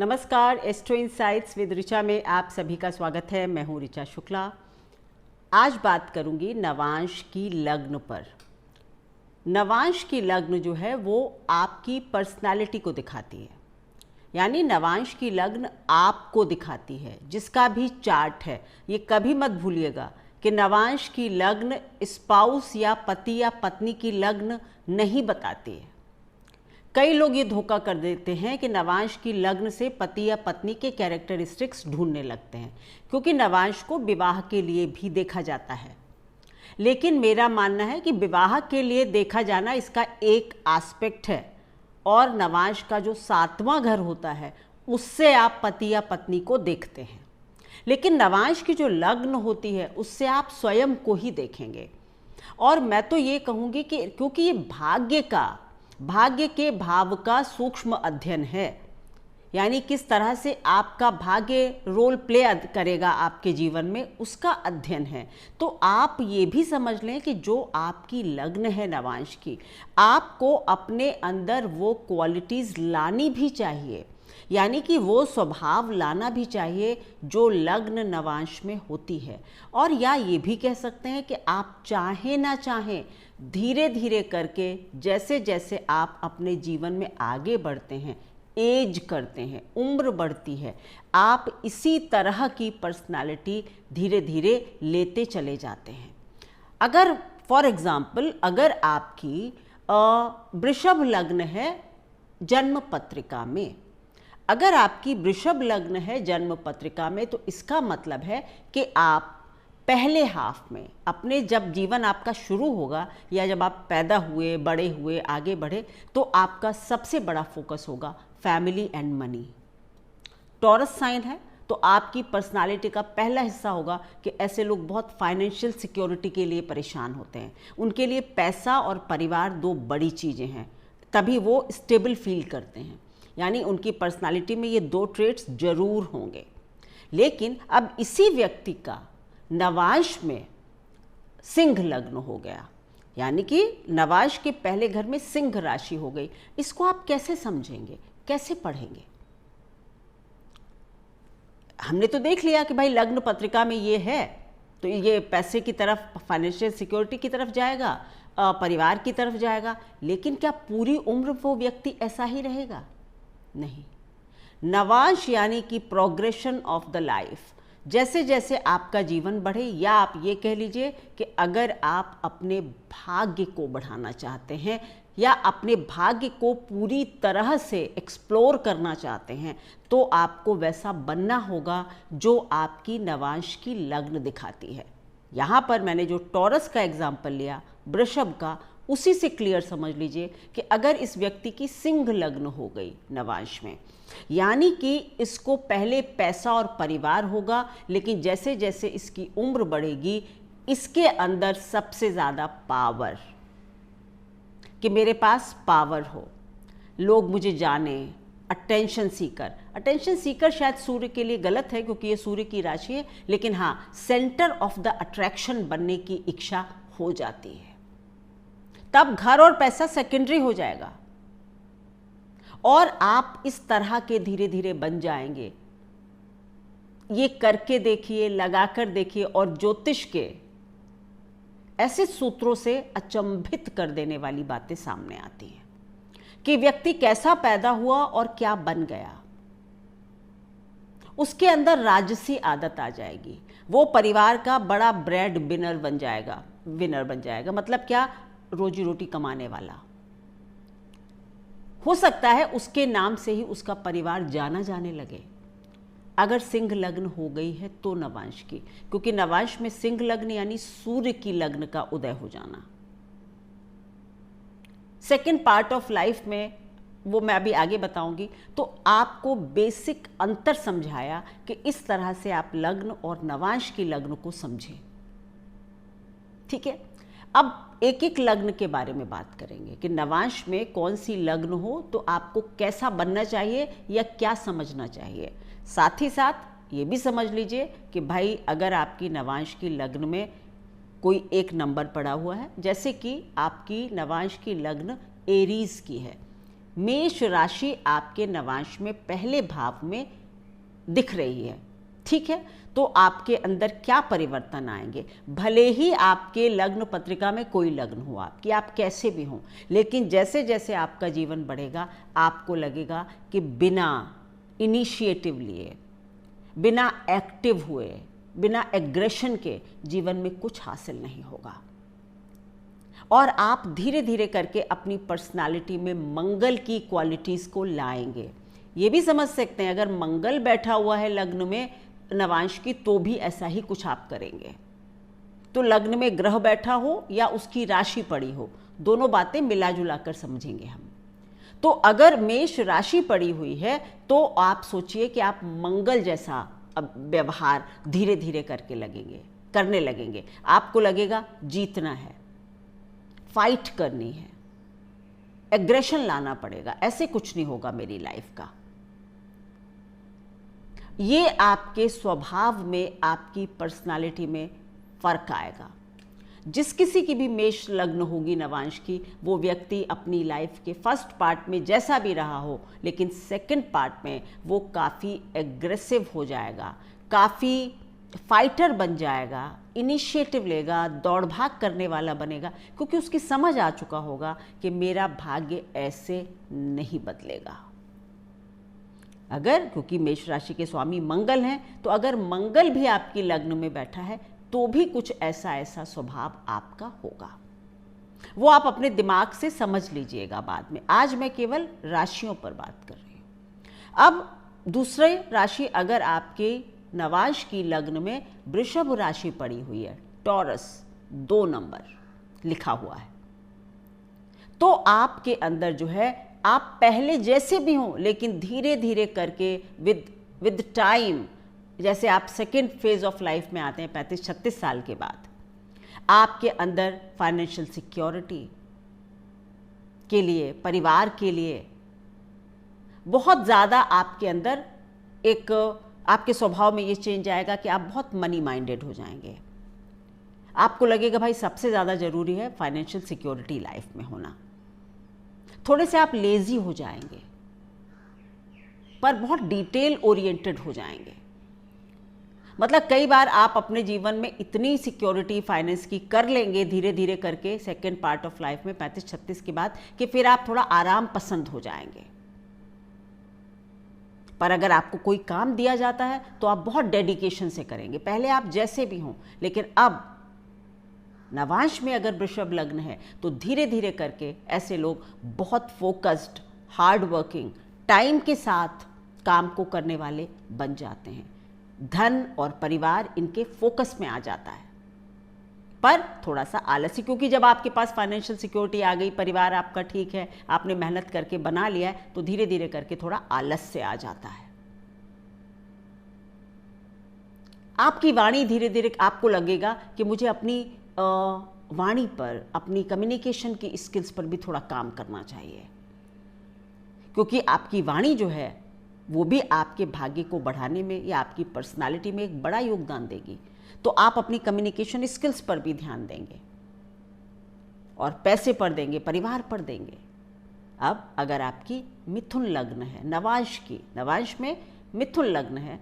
नमस्कार, astro insights with Richa में आप सभी का स्वागत है। मैं हूँ ऋचा शुक्ला। आज बात करूँगी नवांश की लग्न पर। नवांश की लग्न जो है वो आपकी पर्सनालिटी को दिखाती है, यानी नवांश की लग्न आपको दिखाती है। जिसका भी चार्ट है, ये कभी मत भूलिएगा कि नवांश की लग्न स्पाउस या पति या पत्नी की लग्न नहीं बताती है। कई लोग ये धोखा कर देते हैं कि नवांश की लग्न से पति या पत्नी के कैरेक्टरिस्टिक्स ढूंढने लगते हैं, क्योंकि नवांश को विवाह के लिए भी देखा जाता है। लेकिन मेरा मानना है कि विवाह के लिए देखा जाना इसका एक एस्पेक्ट है, और नवांश का जो 7वां घर होता है उससे आप पति या पत्नी को देखते हैं। लेकिन नवांश की जो लग्न होती है उससे आप स्वयं को ही देखेंगे। और मैं तो ये कहूँगी कि क्योंकि ये भाग्य के भाव का सूक्ष्म अध्ययन है, यानी किस तरह से आपका भाग्य रोल प्ले करेगा आपके जीवन में, उसका अध्ययन है। तो आप ये भी समझ लें कि जो आपकी लग्न है नवांश की, आपको अपने अंदर वो क्वालिटीज़ लानी भी चाहिए, यानी कि वो स्वभाव लाना भी चाहिए जो लग्न नवांश में होती है। और या ये भी कह सकते हैं कि आप चाहें ना चाहें, धीरे धीरे करके जैसे जैसे आप अपने जीवन में आगे बढ़ते हैं, एज करते हैं, उम्र बढ़ती है, आप इसी तरह की पर्सनालिटी धीरे धीरे लेते चले जाते हैं। अगर फॉर एग्जाम्पल अगर आपकी वृषभ लग्न है जन्म पत्रिका में, अगर आपकी वृषभ लग्न है जन्म पत्रिका में, तो इसका मतलब है कि आप पहले हाफ में अपने, जब जीवन आपका शुरू होगा या जब आप पैदा हुए, बड़े हुए, आगे बढ़े, तो आपका सबसे बड़ा फोकस होगा family and money. Taurus sign है तो आपकी पर्सनालिटी का पहला हिस्सा होगा कि ऐसे लोग बहुत फाइनेंशियल सिक्योरिटी के लिए परेशान होते हैं। उनके लिए पैसा और परिवार दो बड़ी चीज़ें हैं, तभी वो स्टेबल फील करते हैं। यानी उनकी पर्सनालिटी में ये दो ट्रेट्स जरूर होंगे। लेकिन अब इसी व्यक्ति का नवांश में सिंह लग्न हो गया, यानी कि नवांश के पहले घर में सिंह राशि हो गई। इसको आप कैसे समझेंगे, कैसे पढ़ेंगे? हमने तो देख लिया कि भाई लग्न पत्रिका में ये है तो ये पैसे की तरफ, फाइनेंशियल सिक्योरिटी की तरफ जाएगा, परिवार की तरफ जाएगा। लेकिन क्या पूरी उम्र वो व्यक्ति ऐसा ही रहेगा? नहीं। नवांश यानी कि प्रोग्रेशन ऑफ द लाइफ। जैसे जैसे आपका जीवन बढ़े, या आप ये कह लीजिए कि अगर आप अपने भाग्य को बढ़ाना चाहते हैं या अपने भाग्य को पूरी तरह से एक्सप्लोर करना चाहते हैं, तो आपको वैसा बनना होगा जो आपकी नवांश की लग्न दिखाती है। यहाँ पर मैंने जो टॉरस का एग्जाम्पल लिया, वृषभ का, उसी से क्लियर समझ लीजिए कि अगर इस व्यक्ति की सिंह लग्न हो गई नवांश में, यानी कि इसको पहले पैसा और परिवार होगा, लेकिन जैसे जैसे इसकी उम्र बढ़ेगी इसके अंदर सबसे ज़्यादा पावर, कि मेरे पास पावर हो, लोग मुझे जाने, अटेंशन सीकर शायद सूर्य के लिए गलत है क्योंकि ये सूर्य की राशि है, लेकिन हाँ, सेंटर ऑफ द अट्रैक्शन बनने की इच्छा हो जाती है। तब घर और पैसा सेकेंडरी हो जाएगा और आप इस तरह के धीरे धीरे बन जाएंगे। ये करके देखिए, लगाकर देखिए, और ज्योतिष के ऐसे सूत्रों से अचंभित कर देने वाली बातें सामने आती हैं कि व्यक्ति कैसा पैदा हुआ और क्या बन गया। उसके अंदर राजसी आदत आ जाएगी, वो परिवार का बड़ा ब्रेड विनर बन जाएगा। मतलब क्या? रोजी रोटी कमाने वाला। हो सकता है उसके नाम से ही उसका परिवार जाना जाने लगे, अगर सिंह लग्न हो गई है तो नवांश की, क्योंकि नवांश में सिंह लग्न यानी सूर्य की लग्न का उदय हो जाना। सेकेंड पार्ट ऑफ लाइफ में वो मैं अभी आगे बताऊंगी। तो आपको बेसिक अंतर समझाया कि इस तरह से आप लग्न और नवांश की लग्न को समझें। ठीक है, अब एक एक लग्न के बारे में बात करेंगे कि नवांश में कौन सी लग्न हो तो आपको कैसा बनना चाहिए या क्या समझना चाहिए। साथ ही साथ ये भी समझ लीजिए कि भाई अगर आपकी नवांश की लग्न में कोई एक नंबर पड़ा हुआ है, जैसे कि आपकी नवांश की लग्न एरीज की है, मेष राशि आपके नवांश में पहले भाव में दिख रही है, ठीक है। तो आपके अंदर क्या परिवर्तन आएंगे, भले ही आपके लग्न पत्रिका में कोई लग्न हो आपकी, आप कैसे भी हों, लेकिन जैसे जैसे आपका जीवन बढ़ेगा आपको लगेगा कि बिना इनिशिएटिव लिए, बिना एक्टिव हुए, बिना एग्रेशन के जीवन में कुछ हासिल नहीं होगा। और आप धीरे धीरे करके अपनी पर्सनालिटी में मंगल की क्वालिटीज़ को लाएंगे। ये भी समझ सकते हैं अगर मंगल बैठा हुआ है लग्न में नवांश की तो भी ऐसा ही कुछ आप करेंगे। तो लग्न में ग्रह बैठा हो या उसकी राशि पड़ी हो, दोनों बातें मिला जुला कर समझेंगे हम। तो अगर मेष राशि पड़ी हुई है तो आप सोचिए कि आप मंगल जैसा अब व्यवहार धीरे धीरे करने लगेंगे। आपको लगेगा जीतना है, फाइट करनी है, एग्रेशन लाना पड़ेगा, ऐसे कुछ नहीं होगा मेरी लाइफ का। ये आपके स्वभाव में, आपकी पर्सनालिटी में फर्क आएगा। जिस किसी की भी मेष लग्न होगी नवांश की, वो व्यक्ति अपनी लाइफ के फर्स्ट पार्ट में जैसा भी रहा हो, लेकिन सेकंड पार्ट में वो काफ़ी एग्रेसिव हो जाएगा, काफ़ी फाइटर बन जाएगा, इनिशिएटिव लेगा, दौड़ भाग करने वाला बनेगा, क्योंकि उसकी समझ आ चुका होगा कि मेरा भाग्य ऐसे नहीं बदलेगा। अगर, क्योंकि मेष राशि के स्वामी मंगल हैं, तो अगर मंगल भी आपकी लग्न में बैठा है तो भी कुछ ऐसा स्वभाव आपका होगा। वो आप अपने दिमाग से समझ लीजिएगा बाद में। आज मैं केवल राशियों पर बात कर रही हूं। अब दूसरे राशि, अगर आपके नवांश की लग्न में वृषभ राशि पड़ी हुई है, टॉरस 2 नंबर लिखा हुआ है, तो आपके अंदर जो है, आप पहले जैसे भी हों लेकिन धीरे धीरे करके विद टाइम, जैसे आप सेकेंड फेज ऑफ लाइफ में आते हैं 35-36 साल के बाद, आपके अंदर फाइनेंशियल सिक्योरिटी के लिए, परिवार के लिए बहुत ज़्यादा आपके अंदर एक, आपके स्वभाव में ये चेंज आएगा कि आप बहुत मनी माइंडेड हो जाएंगे। आपको लगेगा भाई सबसे ज़्यादा ज़रूरी है फाइनेंशियल सिक्योरिटी लाइफ में होना। थोड़े से आप लेजी हो जाएंगे, पर बहुत डिटेल ओरिएंटेड हो जाएंगे। मतलब कई बार आप अपने जीवन में इतनी सिक्योरिटी फाइनेंस की कर लेंगे धीरे धीरे करके सेकेंड पार्ट ऑफ लाइफ में 35-36 के बाद, कि फिर आप थोड़ा आराम पसंद हो जाएंगे। पर अगर आपको कोई काम दिया जाता है तो आप बहुत डेडिकेशन से करेंगे, पहले आप जैसे भी हों। लेकिन अब नवांश में अगर वृषभ लग्न है तो धीरे धीरे करके ऐसे लोग बहुत फोकस्ड, हार्ड वर्किंग, टाइम के साथ काम को करने वाले बन जाते हैं। धन और परिवार इनके फोकस में आ जाता है, पर थोड़ा सा आलसी, क्योंकि जब आपके पास फाइनेंशियल सिक्योरिटी आ गई, परिवार आपका ठीक है, आपने मेहनत करके बना लिया है, तो धीरे धीरे करके थोड़ा आलस से आ जाता है। आपकी वाणी धीरे धीरे, आपको लगेगा कि मुझे अपनी वाणी पर, अपनी कम्युनिकेशन की स्किल्स पर भी थोड़ा काम करना चाहिए, क्योंकि आपकी वाणी जो है वो भी आपके भाग्य को बढ़ाने में या आपकी पर्सनालिटी में एक बड़ा योगदान देगी। तो आप अपनी कम्युनिकेशन स्किल्स पर भी ध्यान देंगे और पैसे पर देंगे, परिवार पर देंगे। अब अगर आपकी मिथुन लग्न है, नवांश में मिथुन लग्न है,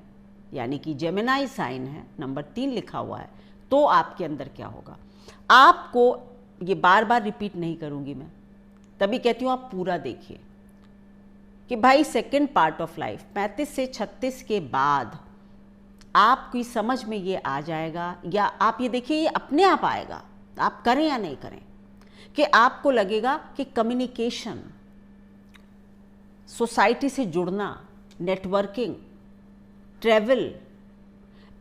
यानी कि जेमिनाई साइन है, नंबर 3 लिखा हुआ है, तो आपके अंदर क्या होगा। आपको ये बार बार रिपीट नहीं करूंगी मैं, तभी कहती हूँ आप पूरा देखिए कि भाई सेकेंड पार्ट ऑफ लाइफ 35 से 36 के बाद आपकी समझ में ये आ जाएगा, या आप ये देखिए ये अपने आप आएगा, आप करें या नहीं करें, कि आपको लगेगा कि कम्युनिकेशन, सोसाइटी से जुड़ना, नेटवर्किंग, ट्रैवल,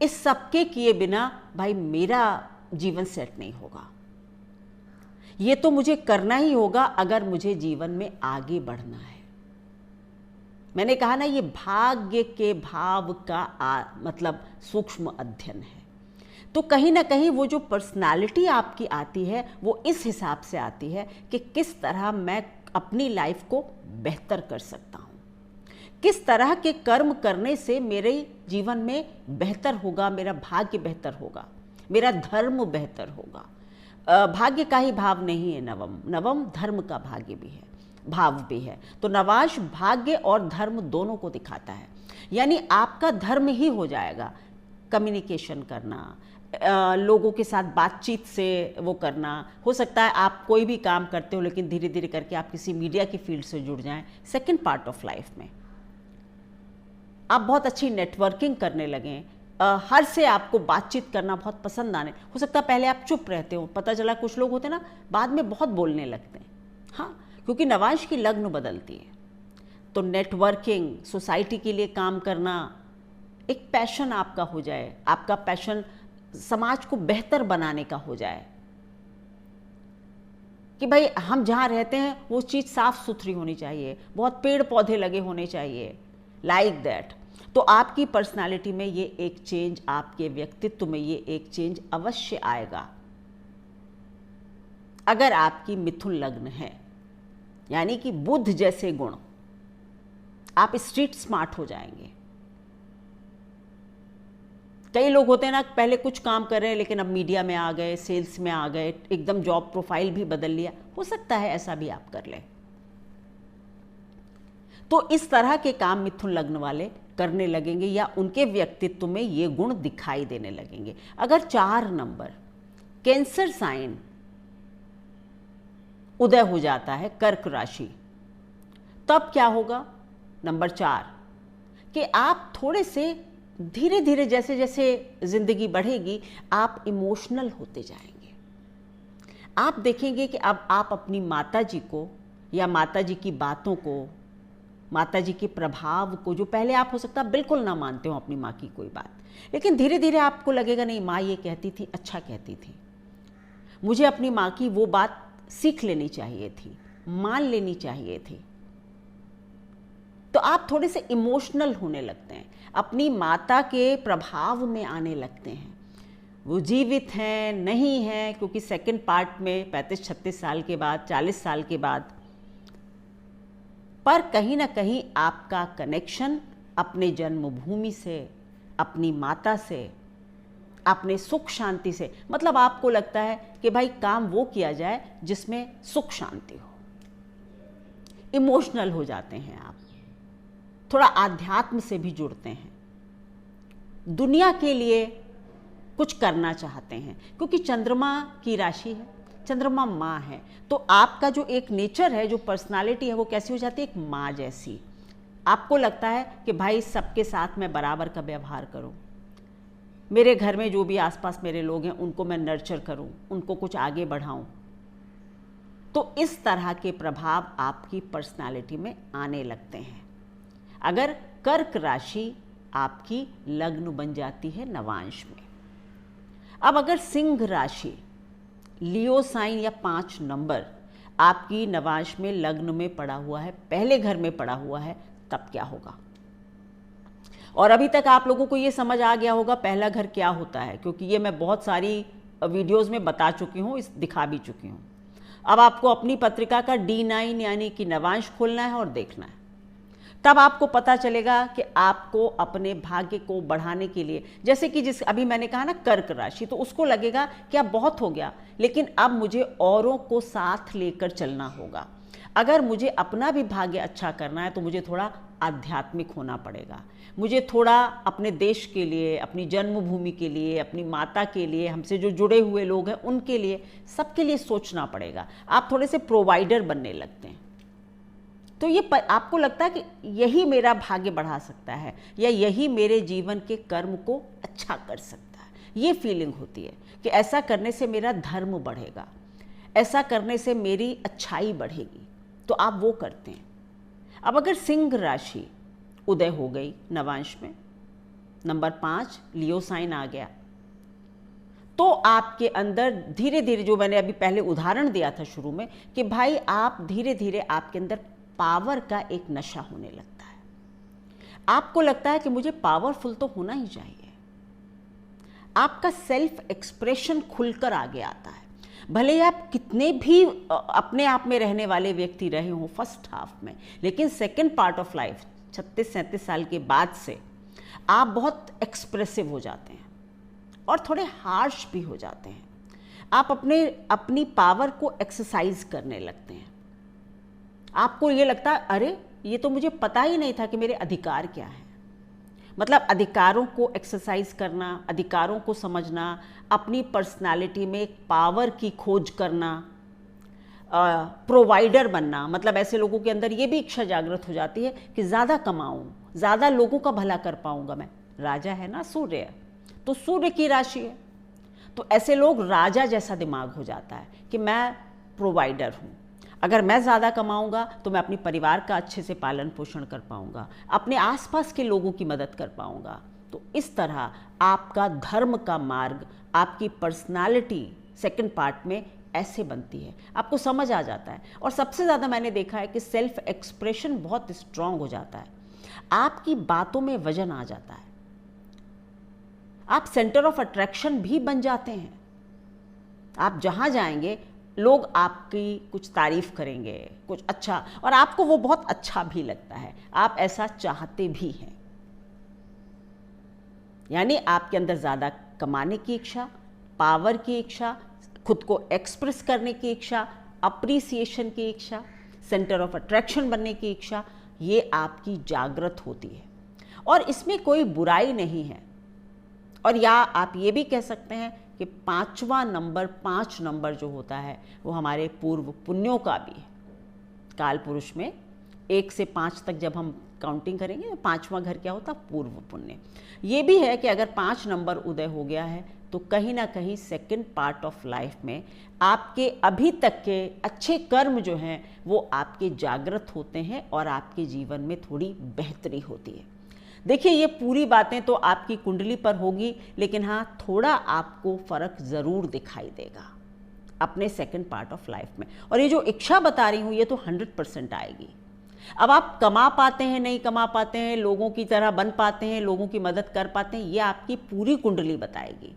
इस सब के किए बिना भाई मेरा जीवन सेट नहीं होगा। ये तो मुझे करना ही होगा अगर मुझे जीवन में आगे बढ़ना है। मैंने कहा ना, ये भाग्य के भाव का मतलब सूक्ष्म अध्ययन है। तो कहीं ना कहीं वो जो पर्सनालिटी आपकी आती है वो इस हिसाब से आती है कि किस तरह मैं अपनी लाइफ को बेहतर कर सकता हूँ, किस तरह के कर्म करने से मेरे जीवन में बेहतर होगा, मेरा भाग्य बेहतर होगा, मेरा धर्म बेहतर होगा। भाग्य का ही भाव नहीं है नवम, धर्म का भाग्य भी है। भाव भी है। तो नवांश भाग्य और धर्म दोनों को दिखाता है, यानी आपका धर्म ही हो जाएगा कम्युनिकेशन करना, लोगों के साथ बातचीत से वो करना। हो सकता है आप कोई भी काम करते हो लेकिन धीरे धीरे करके आप किसी मीडिया की फील्ड से जुड़ जाएं। सेकंड पार्ट ऑफ लाइफ में आप बहुत अच्छी नेटवर्किंग करने लगें, हर से आपको बातचीत करना बहुत पसंद आने। हो सकता है पहले आप चुप रहते हो, पता चला कुछ लोग होते ना बाद में बहुत बोलने लगते हैं, हाँ, क्योंकि नवांश की लग्न बदलती है। तो नेटवर्किंग, सोसाइटी के लिए काम करना एक पैशन आपका हो जाए, आपका पैशन समाज को बेहतर बनाने का हो जाए कि भाई हम जहाँ रहते हैं वो चीज़ साफ सुथरी होनी चाहिए, बहुत पेड़ पौधे लगे होने चाहिए, लाइक दैट। तो आपकी पर्सनालिटी में ये एक चेंज, आपके व्यक्तित्व में ये एक चेंज अवश्य आएगा अगर आपकी मिथुन लग्न है, यानी कि बुध जैसे गुण। आप स्ट्रीट स्मार्ट हो जाएंगे। कई लोग होते हैं ना, पहले कुछ काम कर रहे हैं लेकिन अब मीडिया में आ गए, सेल्स में आ गए, एकदम जॉब प्रोफाइल भी बदल लिया। हो सकता है ऐसा भी आप कर लें। तो इस तरह के काम मिथुन लग्न वाले करने लगेंगे या उनके व्यक्तित्व में ये गुण दिखाई देने लगेंगे। अगर 4 नंबर कैंसर साइन उदय हो जाता है कर्क राशि, तब क्या होगा? नंबर 4 कि आप थोड़े से धीरे धीरे जैसे जैसे जिंदगी बढ़ेगी आप इमोशनल होते जाएंगे। आप देखेंगे कि अब आप अपनी माता जी को या माता जी की बातों को, माता जी के प्रभाव को, जो पहले आप हो सकता है बिल्कुल ना मानते हो अपनी माँ की कोई बात, लेकिन धीरे धीरे आपको लगेगा नहीं, माँ ये कहती थी, अच्छा कहती थी, मुझे अपनी माँ की वो बात सीख लेनी चाहिए थी, मान लेनी चाहिए थी। तो आप थोड़े से इमोशनल होने लगते हैं, अपनी माता के प्रभाव में आने लगते हैं। वो जीवित हैं नहीं हैं, क्योंकि सेकंड पार्ट में 35-36 साल के बाद, 40 साल के बाद, पर कहीं ना कहीं आपका कनेक्शन अपने जन्मभूमि से, अपनी माता से, अपने सुख शांति से, मतलब आपको लगता है कि भाई काम वो किया जाए जिसमें सुख शांति हो। इमोशनल हो जाते हैं आप, थोड़ा आध्यात्म से भी जुड़ते हैं, दुनिया के लिए कुछ करना चाहते हैं, क्योंकि चंद्रमा की राशि है, चंद्रमा माँ है। तो आपका जो एक नेचर है, जो पर्सनालिटी है, वो कैसी हो जाती है? एक माँ जैसी। आपको लगता है कि भाई सबके साथ मैं बराबर का व्यवहार करूं, मेरे घर में जो भी आसपास मेरे लोग हैं उनको मैं नर्चर करूं, उनको कुछ आगे बढ़ाऊं। तो इस तरह के प्रभाव आपकी पर्सनालिटी में आने लगते हैं अगर कर्क राशि आपकी लग्न बन जाती है नवांश में। अब अगर सिंह राशि, लियो साइन या 5 नंबर आपकी नवांश में लग्न में पड़ा हुआ है, पहले घर में पड़ा हुआ है, तब क्या होगा? और अभी तक आप लोगों को ये समझ आ गया होगा पहला घर क्या होता है, क्योंकि ये मैं बहुत सारी वीडियोस में बता चुकी हूँ, दिखा भी चुकी हूँ। अब आपको अपनी पत्रिका का D9 यानी कि नवांश खोलना है और देखना है, तब आपको पता चलेगा कि आपको अपने भाग्य को बढ़ाने के लिए, जैसे कि जिस अभी मैंने कहा ना कर्क राशि, तो उसको लगेगा कि अब बहुत हो गया, लेकिन अब मुझे औरों को साथ लेकर चलना होगा। अगर मुझे अपना भी भाग्य अच्छा करना है तो मुझे थोड़ा आध्यात्मिक होना पड़ेगा, मुझे थोड़ा अपने देश के लिए, अपनी जन्मभूमि के लिए, अपनी माता के लिए, हमसे जो जुड़े हुए लोग हैं उनके लिए, सबके लिए सोचना पड़ेगा। आप थोड़े से प्रोवाइडर बनने लगते हैं। तो ये आपको लगता है कि यही मेरा भाग्य बढ़ा सकता है या यही मेरे जीवन के कर्म को अच्छा कर सकता है। ये फीलिंग होती है कि ऐसा करने से मेरा धर्म बढ़ेगा, ऐसा करने से मेरी अच्छाई बढ़ेगी, तो आप वो करते हैं। अब अगर सिंह राशि उदय हो गई नवांश में, नंबर 5 लियो साइन आ गया, तो आपके अंदर धीरे धीरे, जो मैंने अभी पहले उदाहरण दिया था शुरू में, कि भाई आप धीरे धीरे आपके अंदर पावर का एक नशा होने लगता है। आपको लगता है कि मुझे पावरफुल तो होना ही चाहिए। आपका सेल्फ एक्सप्रेशन खुलकर आगे आता है। भले ही आप कितने भी अपने आप में रहने वाले व्यक्ति रहे हों फर्स्ट हाफ में, लेकिन सेकेंड पार्ट ऑफ लाइफ 36-37 साल के बाद से आप बहुत एक्सप्रेसिव हो जाते हैं और थोड़े हार्श भी हो जाते हैं। आप अपनी पावर को एक्सरसाइज करने लगते हैं। आपको ये लगता है अरे ये तो मुझे पता ही नहीं था कि मेरे अधिकार क्या है। मतलब अधिकारों को एक्सरसाइज करना, अधिकारों को समझना, अपनी पर्सनालिटी में एक पावर की खोज करना, प्रोवाइडर बनना। मतलब ऐसे लोगों के अंदर ये भी इच्छा जागृत हो जाती है कि ज़्यादा कमाऊँ, ज़्यादा लोगों का भला कर पाऊँगा मैं। राजा है ना सूर्य, तो सूर्य की राशि है, तो ऐसे लोग राजा जैसा दिमाग हो जाता है कि मैं प्रोवाइडर हूँ। अगर मैं ज़्यादा कमाऊंगा तो मैं अपने परिवार का अच्छे से पालन पोषण कर पाऊंगा, अपने आसपास के लोगों की मदद कर पाऊंगा। तो इस तरह आपका धर्म का मार्ग, आपकी पर्सनालिटी सेकंड पार्ट में ऐसे बनती है, आपको समझ आ जाता है। और सबसे ज़्यादा मैंने देखा है कि सेल्फ एक्सप्रेशन बहुत स्ट्रांग हो जाता है, आपकी बातों में वजन आ जाता है, आप सेंटर ऑफ अट्रैक्शन भी बन जाते हैं। आप जहाँ जाएंगे लोग आपकी कुछ तारीफ करेंगे, कुछ अच्छा, और आपको वो बहुत अच्छा भी लगता है, आप ऐसा चाहते भी हैं। यानी आपके अंदर ज़्यादा कमाने की इच्छा, पावर की इच्छा, खुद को एक्सप्रेस करने की इच्छा, अप्रिसिएशन की इच्छा, सेंटर ऑफ अट्रैक्शन बनने की इच्छा, ये आपकी जागृत होती है। और इसमें कोई बुराई नहीं है। और या आप ये भी कह सकते हैं कि 5 नंबर जो होता है वो हमारे पूर्व पुण्यों का भी है। काल पुरुष में 1 से 5 तक जब हम काउंटिंग करेंगे, 5वां घर क्या होता, पूर्व पुण्य। ये भी है कि अगर 5 नंबर उदय हो गया है तो कहीं ना कहीं सेकंड पार्ट ऑफ लाइफ में आपके अभी तक के अच्छे कर्म जो हैं वो आपके जागृत होते हैं और आपके जीवन में थोड़ी बेहतरी होती है। देखिए, ये पूरी बातें तो आपकी कुंडली पर होगी, लेकिन हाँ, थोड़ा आपको फर्क ज़रूर दिखाई देगा अपने सेकंड पार्ट ऑफ लाइफ में। और ये जो इच्छा बता रही हूँ ये तो 100% आएगी। अब आप कमा पाते हैं, नहीं कमा पाते हैं, लोगों की तरह बन पाते हैं, लोगों की मदद कर पाते हैं, ये आपकी पूरी कुंडली बताएगी,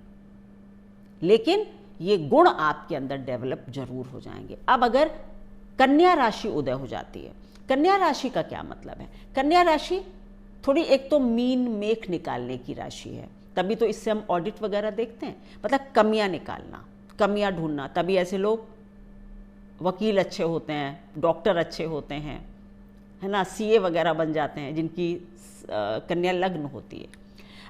लेकिन ये गुण आपके अंदर डेवलप जरूर हो जाएंगे। अब अगर कन्या राशि उदय हो जाती है, कन्या राशि का क्या मतलब है? कन्या राशि थोड़ी एक तो मीन मेख निकालने की राशि है, तभी तो इससे हम ऑडिट वगैरह देखते हैं, मतलब कमियां निकालना, कमियां ढूंढना। तभी ऐसे लोग वकील अच्छे होते हैं, डॉक्टर अच्छे होते हैं, है ना, सीए वगैरह बन जाते हैं जिनकी कन्या लग्न होती है।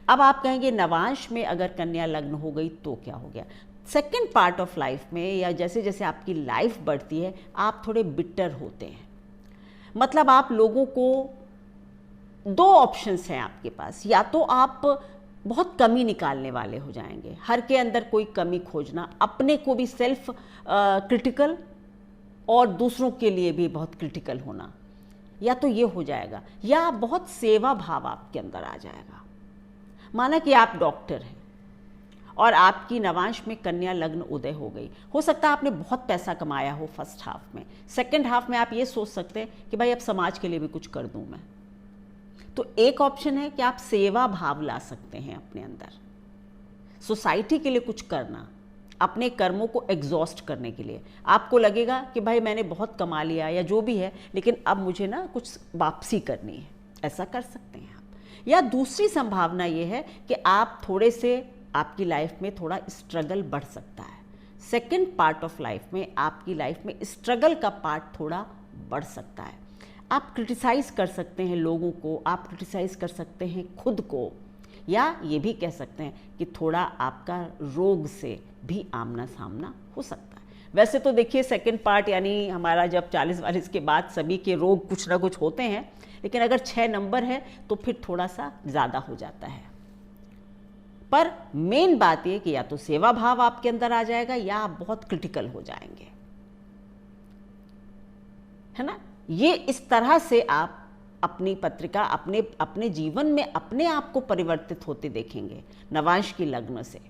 अब आप कहेंगे नवांश में अगर कन्या लग्न हो गई तो क्या हो गया? सेकेंड पार्ट ऑफ लाइफ में या जैसे जैसे आपकी लाइफ बढ़ती है आप थोड़े बिटर होते हैं। मतलब आप लोगों को, 2 ऑप्शंस हैं आपके पास, या तो आप बहुत कमी निकालने वाले हो जाएंगे, हर के अंदर कोई कमी खोजना, अपने को भी सेल्फ क्रिटिकल और दूसरों के लिए भी बहुत क्रिटिकल होना, या तो ये हो जाएगा, या बहुत सेवा भाव आपके अंदर आ जाएगा। माना कि आप डॉक्टर हैं और आपकी नवांश में कन्या लग्न उदय हो गई, हो सकता है आपने बहुत पैसा कमाया हो फर्स्ट हाफ में, सेकंड हाफ में आप ये सोच सकते हैं कि भाई अब समाज के लिए भी कुछ कर दूं मैं। तो एक ऑप्शन है कि आप सेवा भाव ला सकते हैं अपने अंदर, सोसाइटी के लिए कुछ करना, अपने कर्मों को एग्जॉस्ट करने के लिए। आपको लगेगा कि भाई मैंने बहुत कमा लिया या जो भी है, लेकिन अब मुझे ना कुछ वापसी करनी है, ऐसा कर सकते हैं आप। या दूसरी संभावना ये है कि आप थोड़े से, आपकी लाइफ में थोड़ा स्ट्रगल बढ़ सकता है। सेकेंड पार्ट ऑफ लाइफ में आपकी लाइफ में स्ट्रगल का पार्ट थोड़ा बढ़ सकता है। आप क्रिटिसाइज कर सकते हैं लोगों को, आप क्रिटिसाइज कर सकते हैं खुद को, या ये भी कह सकते हैं कि थोड़ा आपका रोग से भी आमना सामना हो सकता है। वैसे तो देखिए सेकंड पार्ट यानी हमारा जब 40-42 के बाद सभी के रोग कुछ ना कुछ होते हैं, लेकिन अगर 6 नंबर है तो फिर थोड़ा सा ज़्यादा हो जाता है। पर मेन बात ये कि या तो सेवा भाव आपके अंदर आ जाएगा या आप बहुत क्रिटिकल हो जाएंगे, है ना। ये इस तरह से आप अपनी पत्रिका, अपने जीवन में अपने आप को परिवर्तित होते देखेंगे नवांश की लग्न से।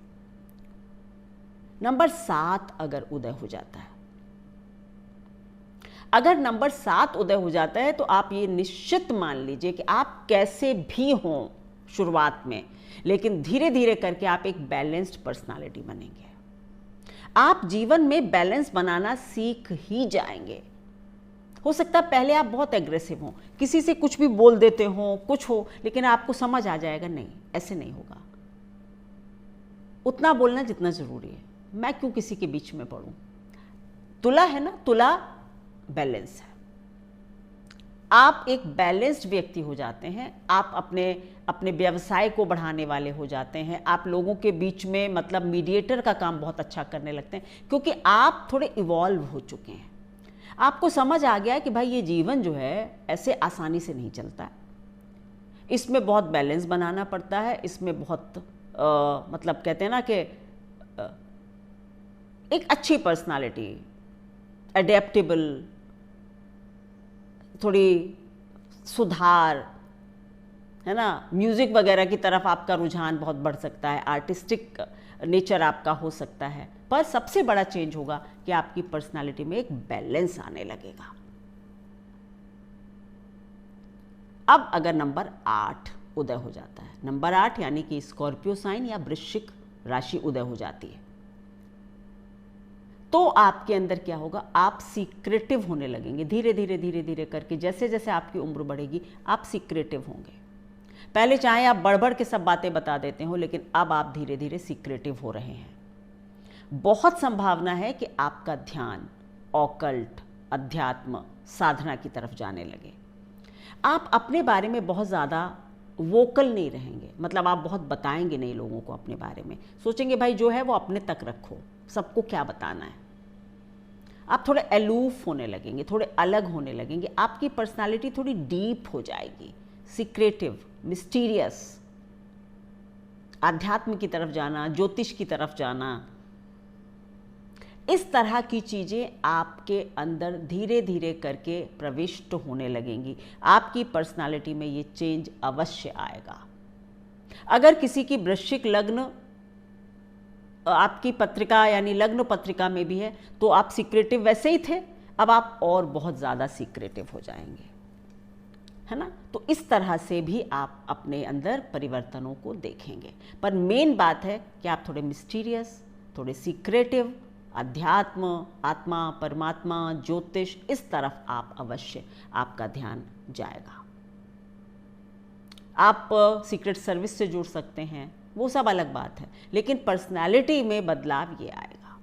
नंबर 7 अगर उदय हो जाता है, अगर नंबर 7 उदय हो जाता है तो आप ये निश्चित मान लीजिए कि आप कैसे भी हों शुरुआत में, लेकिन धीरे धीरे करके आप एक बैलेंस्ड पर्सनालिटी बनेंगे। आप जीवन में बैलेंस बनाना सीख ही जाएंगे। हो सकता है पहले आप बहुत एग्रेसिव हो, किसी से कुछ भी बोल देते हो, कुछ हो, लेकिन आपको समझ आ जाएगा नहीं, ऐसे नहीं होगा, उतना बोलना जितना जरूरी है, मैं क्यों किसी के बीच में पड़ूं। तुला है ना, तुला बैलेंस है, आप एक बैलेंस्ड व्यक्ति हो जाते हैं, आप अपने अपने व्यवसाय को बढ़ाने वाले हो जाते हैं, आप लोगों के बीच में मतलब मीडिएटर का काम बहुत अच्छा करने लगते हैं, क्योंकि आप थोड़े इवॉल्व हो चुके हैं। आपको समझ आ गया है कि भाई ये जीवन जो है ऐसे आसानी से नहीं चलता है, इसमें बहुत बैलेंस बनाना पड़ता है, इसमें बहुत मतलब कहते हैं ना कि एक अच्छी पर्सनालिटी, एडेप्टेबल, थोड़ी सुधार, है ना, म्यूज़िक वगैरह की तरफ आपका रुझान बहुत बढ़ सकता है, आर्टिस्टिक नेचर आपका हो सकता है। पर सबसे बड़ा चेंज होगा कि आपकी पर्सनालिटी में एक बैलेंस आने लगेगा। अब अगर नंबर 8 उदय हो जाता है, नंबर 8 यानी कि स्कॉर्पियो साइन या वृश्चिक राशि उदय हो जाती है, तो आपके अंदर क्या होगा, आप सीक्रेटिव होने लगेंगे। धीरे धीरे धीरे धीरे करके जैसे जैसे आपकी उम्र बढ़ेगी आप सीक्रेटिव होंगे। पहले चाहे आप बढ़ बढ़ के सब बातें बता देते हो, लेकिन अब आप धीरे धीरे सीक्रेटिव हो रहे हैं। बहुत संभावना है कि आपका ध्यान ऑकल्ट, अध्यात्म, साधना की तरफ जाने लगे। आप अपने बारे में बहुत ज़्यादा वोकल नहीं रहेंगे, मतलब आप बहुत बताएंगे नहीं लोगों को अपने बारे में, सोचेंगे भाई जो है वो अपने तक रखो, सबको क्या बताना है। आप थोड़े अलूफ होने लगेंगे, थोड़े अलग होने लगेंगे, आपकी पर्सनालिटी थोड़ी डीप हो जाएगी, सीक्रेटिव, मिस्टीरियस, आध्यात्म की तरफ जाना, ज्योतिष की तरफ जाना, इस तरह की चीज़ें आपके अंदर धीरे धीरे करके प्रविष्ट होने लगेंगी। आपकी पर्सनालिटी में ये चेंज अवश्य आएगा। अगर किसी की वृश्चिक लग्न आपकी पत्रिका यानी लग्न पत्रिका में भी है, तो आप सीक्रेटिव वैसे ही थे, अब आप और बहुत ज़्यादा सीक्रेटिव हो जाएंगे, है ना। तो इस तरह से भी आप अपने अंदर परिवर्तनों को देखेंगे। पर मेन बात है कि आप थोड़े मिस्टीरियस, थोड़े सीक्रेटिव, अध्यात्म, आत्मा, परमात्मा, ज्योतिष, इस तरफ आप अवश्य आपका ध्यान जाएगा। आप सीक्रेट सर्विस से जुड़ सकते हैं, वो सब अलग बात है, लेकिन पर्सनालिटी में बदलाव ये आएगा।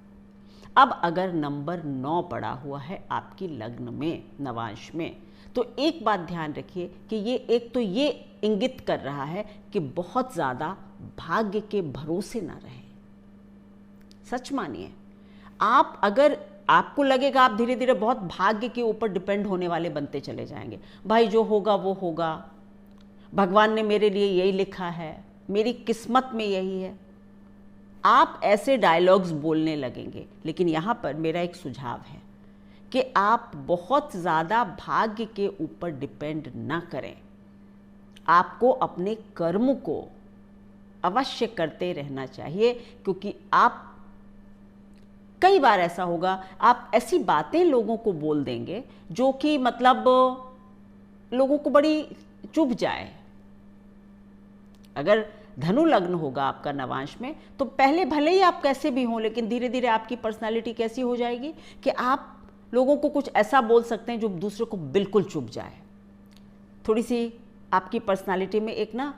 अब अगर नंबर 9 पड़ा हुआ है आपकी लग्न में, नवांश में, तो एक बात ध्यान रखिए कि ये एक तो ये इंगित कर रहा है कि बहुत ज़्यादा भाग्य के भरोसे ना रहें। सच मानिए, आप अगर आपको लगेगा आप धीरे धीरे बहुत भाग्य के ऊपर डिपेंड होने वाले बनते चले जाएंगे, भाई जो होगा वो होगा, भगवान ने मेरे लिए यही लिखा है, मेरी किस्मत में यही है, आप ऐसे डायलॉग्स बोलने लगेंगे। लेकिन यहाँ पर मेरा एक सुझाव है कि आप बहुत ज़्यादा भाग्य के ऊपर डिपेंड ना करें। आपको अपने कर्म को अवश्य करते रहना चाहिए, क्योंकि आप कई बार ऐसा होगा आप ऐसी बातें लोगों को बोल देंगे जो कि मतलब लोगों को बड़ी चुभ जाए। अगर धनु लग्न होगा आपका नवांश में, तो पहले भले ही आप कैसे भी हों, लेकिन धीरे धीरे आपकी पर्सनालिटी कैसी हो जाएगी कि आप लोगों को कुछ ऐसा बोल सकते हैं जो दूसरे को बिल्कुल चुभ जाए। थोड़ी सी आपकी पर्सनालिटी में एक ना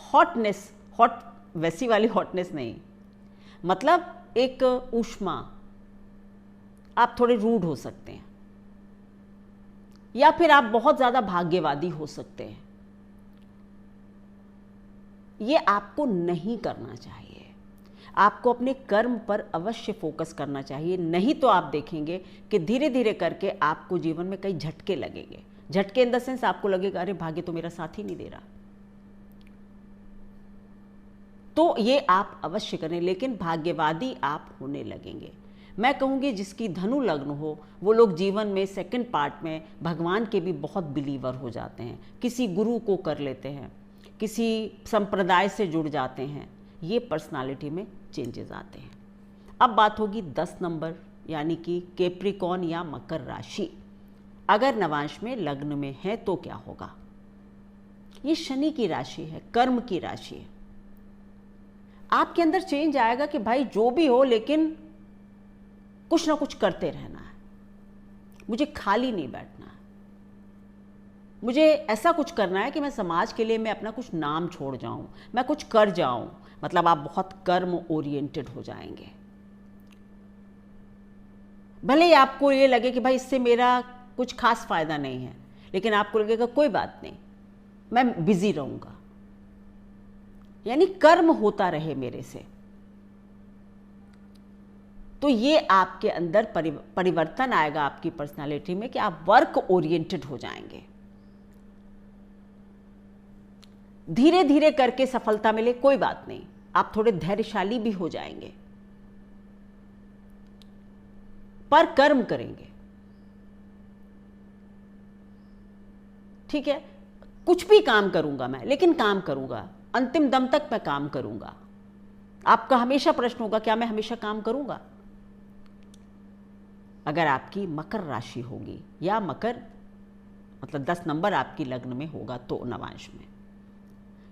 हॉटनेस, हॉट वैसी वाली हॉटनेस नहीं, मतलब एक ऊष्मा, आप थोड़े रूड हो सकते हैं, या फिर आप बहुत ज़्यादा भाग्यवादी हो सकते हैं। ये आपको नहीं करना चाहिए। आपको अपने कर्म पर अवश्य फोकस करना चाहिए, नहीं तो आप देखेंगे कि धीरे धीरे करके आपको जीवन में कई झटके लगेंगे। झटके इन द सेंस आपको लगेगा अरे भाग्य तो मेरा साथ ही नहीं दे रहा। तो ये आप अवश्य करें, लेकिन भाग्यवादी आप होने लगेंगे। मैं कहूँगी जिसकी धनु लग्न हो वो लोग जीवन में सेकंड पार्ट में भगवान के भी बहुत बिलीवर हो जाते हैं, किसी गुरु को कर लेते हैं, किसी संप्रदाय से जुड़ जाते हैं, ये पर्सनालिटी में चेंजेस आते हैं। अब बात होगी 10 नंबर यानी कि कैप्रिकॉर्न या मकर राशि। अगर नवांश में लग्न में है तो क्या होगा? ये शनि की राशि है, कर्म की राशि है। आपके अंदर चेंज आएगा कि भाई जो भी हो लेकिन कुछ ना कुछ करते रहना है, मुझे खाली नहीं बैठना है, मुझे ऐसा कुछ करना है कि मैं समाज के लिए मैं अपना कुछ नाम छोड़ जाऊं, मैं कुछ कर जाऊं। मतलब आप बहुत कर्म ओरिएंटेड हो जाएंगे। भले ही आपको ये लगे कि भाई इससे मेरा कुछ खास फायदा नहीं है, लेकिन आपको लगेगा कोई बात नहीं, मैं बिजी रहूंगा, यानी कर्म होता रहे मेरे से। तो ये आपके अंदर परिवर्तन आएगा आपकी पर्सनालिटी में कि आप वर्क ओरिएंटेड हो जाएंगे। धीरे धीरे करके सफलता मिले कोई बात नहीं, आप थोड़े धैर्यशाली भी हो जाएंगे, पर कर्म करेंगे। ठीक है, कुछ भी काम करूंगा मैं, लेकिन काम करूंगा, अंतिम दम तक मैं काम करूंगा। आपका हमेशा प्रश्न होगा, क्या मैं हमेशा काम करूंगा? अगर आपकी मकर राशि होगी या मकर मतलब 10 नंबर आपकी लग्न में होगा तो नवांश में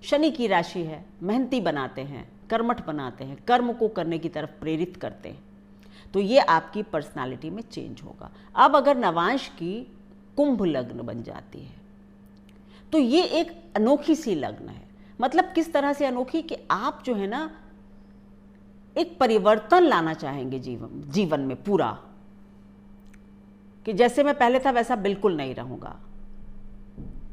शनि की राशि है, मेहनती बनाते हैं, कर्मठ बनाते हैं, कर्म को करने की तरफ प्रेरित करते हैं, तो ये आपकी पर्सनालिटी में चेंज होगा। अब अगर नवांश की कुंभ लग्न बन जाती है तो ये एक अनोखी सी लग्न है। मतलब किस तरह से अनोखी कि आप जो है ना एक परिवर्तन लाना चाहेंगे जीवन में पूरा, कि जैसे मैं पहले था वैसा बिल्कुल नहीं रहूंगा।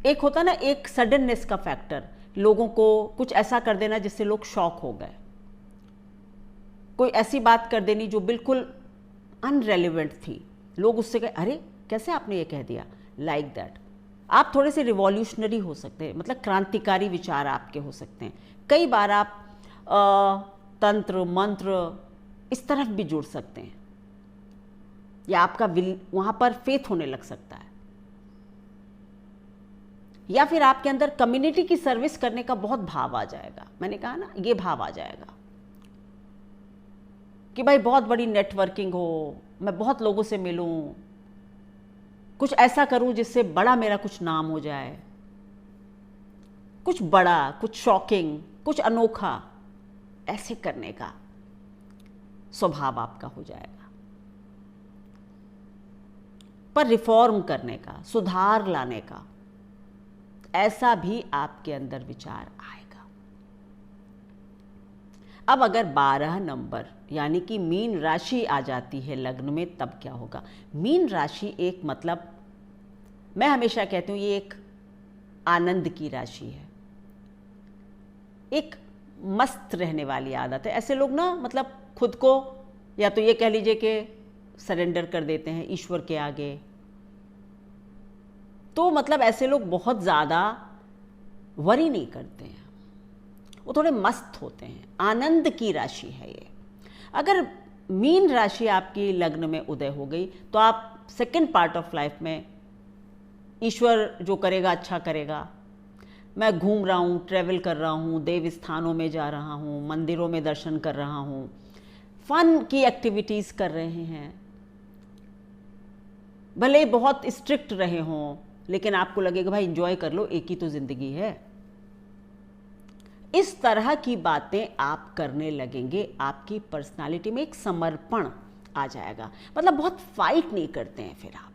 एक होता ना एक सडननेस का फैक्टर, लोगों को कुछ ऐसा कर देना जिससे लोग शॉक हो गए, कोई ऐसी बात कर देनी जो बिल्कुल अनरेलेवेंट थी, लोग उससे कहे अरे कैसे आपने ये कह दिया, लाइक दैट। आप थोड़े से रिवॉल्यूशनरी हो सकते हैं, मतलब क्रांतिकारी विचार आपके हो सकते हैं। कई बार आप तंत्र मंत्र इस तरफ भी जुड़ सकते हैं, या आपका वहां पर फेथ होने लग सकता है, या फिर आपके अंदर कम्युनिटी की सर्विस करने का बहुत भाव आ जाएगा। मैंने कहा ना ये भाव आ जाएगा कि भाई बहुत बड़ी नेटवर्किंग हो, मैं बहुत लोगों से मिलूं, कुछ ऐसा करूं जिससे बड़ा मेरा कुछ नाम हो जाए, कुछ बड़ा, कुछ शॉकिंग, कुछ अनोखा, ऐसे करने का स्वभाव आपका हो जाएगा। पर रिफॉर्म करने का, सुधार लाने का, ऐसा भी आपके अंदर विचार आएगा। अब अगर 12 नंबर यानी कि मीन राशि आ जाती है लग्न में, तब क्या होगा? मीन राशि एक मतलब मैं हमेशा कहती हूँ ये एक आनंद की राशि है, एक मस्त रहने वाली आदत है। ऐसे लोग ना मतलब खुद को या तो ये कह लीजिए कि सरेंडर कर देते हैं ईश्वर के आगे, तो मतलब ऐसे लोग बहुत ज़्यादा वरी नहीं करते हैं, वो थोड़े मस्त होते हैं। आनंद की राशि है ये। अगर मीन राशि आपकी लग्न में उदय हो गई तो आप सेकंड पार्ट ऑफ लाइफ में ईश्वर जो करेगा अच्छा करेगा। मैं घूम रहा हूँ, ट्रैवल कर रहा हूँ, देव स्थानों में जा रहा हूँ, मंदिरों में दर्शन कर रहा हूँ, फन की एक्टिविटीज़ कर रहे हैं, भले ही बहुत स्ट्रिक्ट रहे हों, लेकिन आपको लगेगा भाई एंजॉय कर लो, एक ही तो जिंदगी है। इस तरह की बातें आप करने लगेंगे, आपकी पर्सनालिटी में एक समर्पण आ जाएगा। मतलब बहुत फाइट नहीं करते हैं फिर आप,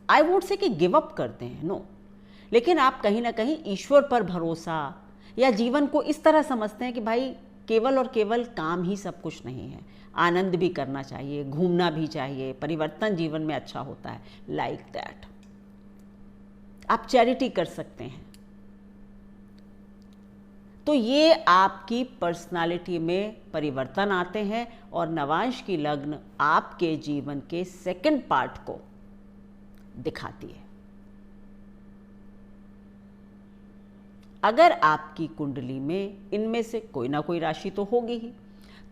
आई वुड से कि गिव अप करते हैं, नो, लेकिन आप कहीं ना कहीं ईश्वर पर भरोसा या जीवन को इस तरह समझते हैं कि भाई केवल और केवल काम ही सब कुछ नहीं है, आनंद भी करना चाहिए, घूमना भी चाहिए, परिवर्तन जीवन में अच्छा होता है, लाइक दैट। आप चैरिटी कर सकते हैं। तो ये आपकी पर्सनालिटी में परिवर्तन आते हैं और नवांश की लग्न आपके जीवन के सेकंड पार्ट को दिखाती है। अगर आपकी कुंडली में इनमें से कोई ना कोई राशि तो होगी ही,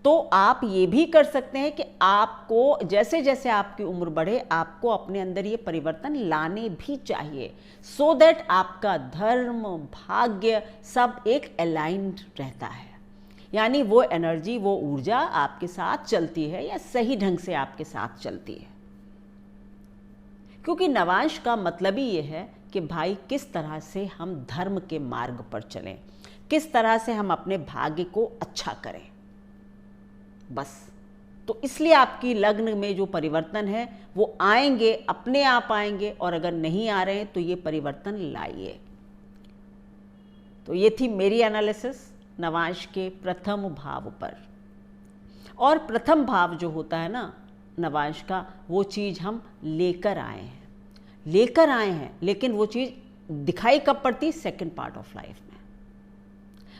तो आप ये भी कर सकते हैं कि आपको जैसे जैसे आपकी उम्र बढ़े आपको अपने अंदर ये परिवर्तन लाने भी चाहिए, सो दैट आपका धर्म भाग्य सब एक अलाइंड रहता है, यानी वो एनर्जी, वो ऊर्जा आपके साथ चलती है या सही ढंग से आपके साथ चलती है। क्योंकि नवांश का मतलब ही ये है कि भाई किस तरह से हम धर्म के मार्ग पर चलें, किस तरह से हम अपने भाग्य को अच्छा करें, बस। तो इसलिए आपकी लग्न में जो परिवर्तन है वो आएंगे, अपने आप आएंगे, और अगर नहीं आ रहे हैं तो ये परिवर्तन लाइए। तो ये थी मेरी एनालिसिस नवांश के प्रथम भाव पर। और प्रथम भाव जो होता है ना नवांश का, वो चीज़ हम लेकर आए हैं, लेकर आए हैं, लेकिन वो चीज़ दिखाई कब पड़ती? सेकंड पार्ट ऑफ लाइफ में।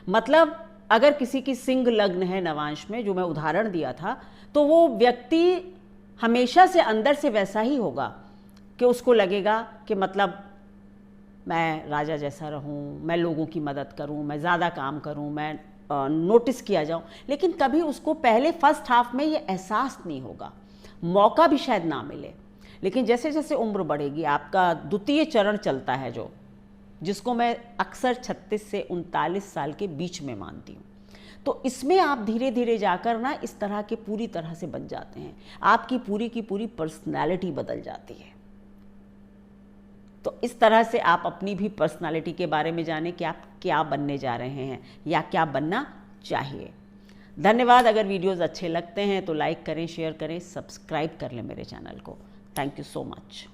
मतलब अगर किसी की सिंह लग्न है नवांश में, जो मैं उदाहरण दिया था, तो वो व्यक्ति हमेशा से अंदर से वैसा ही होगा कि उसको लगेगा कि मतलब मैं राजा जैसा रहूं, मैं लोगों की मदद करूं, मैं ज़्यादा काम करूं, मैं नोटिस किया जाऊं। लेकिन कभी उसको पहले फर्स्ट हाफ में ये एहसास नहीं होगा, मौका भी शायद ना मिले। लेकिन जैसे जैसे उम्र बढ़ेगी, आपका द्वितीय चरण चलता है जो, जिसको मैं अक्सर 36 से 39 साल के बीच में मानती हूँ, तो इसमें आप धीरे धीरे जाकर ना इस तरह के पूरी तरह से बन जाते हैं, आपकी पूरी की पूरी पर्सनालिटी बदल जाती है। तो इस तरह से आप अपनी भी पर्सनालिटी के बारे में जानें कि आप क्या बनने जा रहे हैं या क्या बनना चाहिए। धन्यवाद। अगर वीडियोस अच्छे लगते हैं तो लाइक करें, शेयर करें, सब्सक्राइब कर लें मेरे चैनल को। Thank you so much.